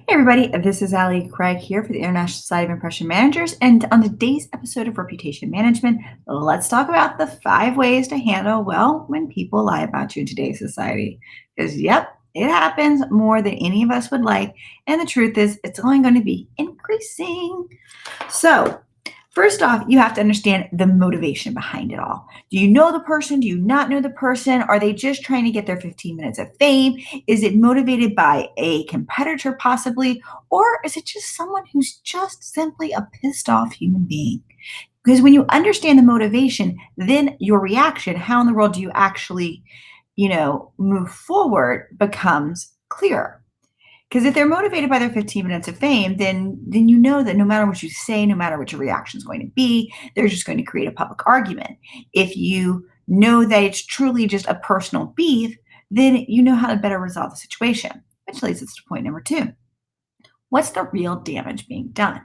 Hey everybody, this is Ali Craig here for the International Society of Impression Managers, and on today's episode of Reputation Management, let's talk about the 5 ways to handle, well, when people lie about you in today's society. Because, yep, it happens more than any of us would like, and the truth is, it's only going to be increasing. So, first off, you have to understand the motivation behind it all. Do you know the person? Do you not know the person? Are they just trying to get their 15 minutes of fame? Is it motivated by a competitor, possibly? Or is it just someone who's just simply a pissed off human being? Because when you understand the motivation, then your reaction, how in the world do you actually, move forward, becomes clearer. Because if they're motivated by their 15 minutes of fame, then you know that no matter what you say, no matter what your reaction is going to be, they're just going to create a public argument. If you know that it's truly just a personal beef, then you know how to better resolve the situation, which leads us to point number 2. What's the real damage being done?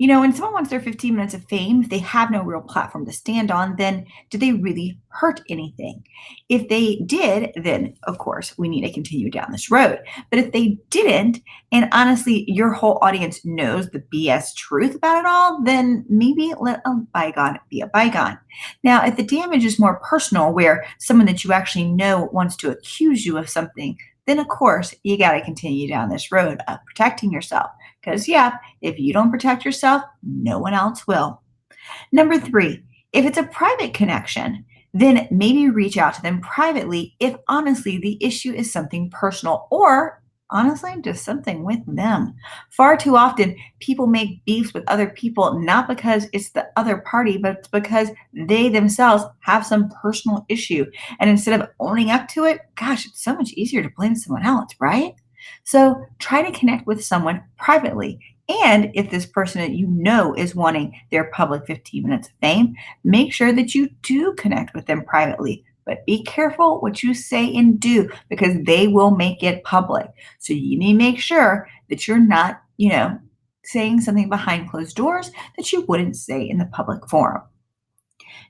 When someone wants their 15 minutes of fame, if they have no real platform to stand on, then did they really hurt anything? If they did, then of course we need to continue down this road. But if they didn't, and honestly, your whole audience knows the BS truth about it all, then maybe let a bygone be a bygone. Now, if the damage is more personal, where someone that you actually know wants to accuse you of something, then of course you got to continue down this road of protecting yourself. Because, yeah, if you don't protect yourself, no one else will. Number 3, if it's a private connection, then maybe reach out to them privately if honestly the issue is something personal or honestly just something with them. Far too often, people make beefs with other people not because it's the other party, but it's because they themselves have some personal issue. And instead of owning up to it, gosh, it's so much easier to blame someone else, right? So try to connect with someone privately. And if this person that you know is wanting their public 15 minutes of fame, make sure that you do connect with them privately. But be careful what you say and do because they will make it public. So you need to make sure that you're not, saying something behind closed doors that you wouldn't say in the public forum.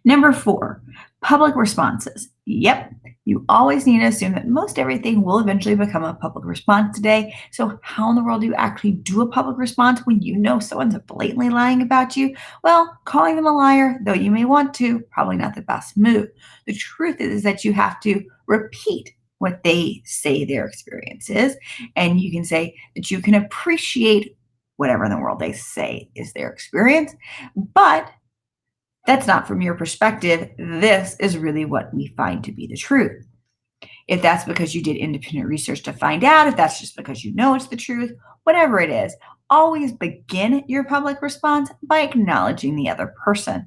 Number 4, public responses. Yep, you always need to assume that most everything will eventually become a public response today. So, how in the world do you actually do a public response when you know someone's blatantly lying about you? Well, calling them a liar, though you may want to, probably not the best move. The truth is that you have to repeat what they say their experience is. And you can say that you can appreciate whatever in the world they say is their experience, but that's not from your perspective. This is really what we find to be the truth. If that's because you did independent research to find out, if that's just because you know it's the truth, whatever it is, always begin your public response by acknowledging the other person.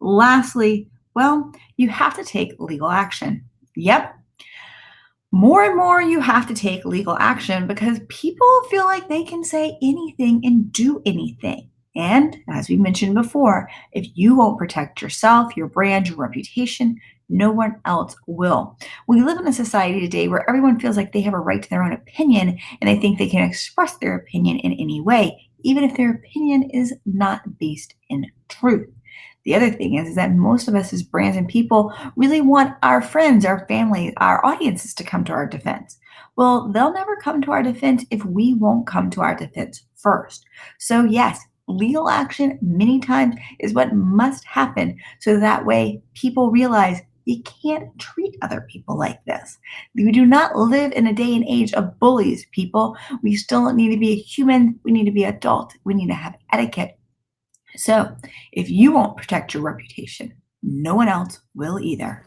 Lastly, well, you have to take legal action. Yep, more and more you have to take legal action because people feel like they can say anything and do anything. And as we mentioned before, if you won't protect yourself, your brand, your reputation, no one else will. We live in a society today where everyone feels like they have a right to their own opinion and they think they can express their opinion in any way, even if their opinion is not based in truth. The other thing is that most of us as brands and people really want our friends, our family, our audiences to come to our defense. Well, they'll never come to our defense if we won't come to our defense first. So, yes, legal action many times is what must happen so that way people realize you can't treat other people like this. We do not live in a day and age of bullies, people. We still need to be a human. We need to be adult. We need to have etiquette. So if you won't protect your reputation, no one else will either.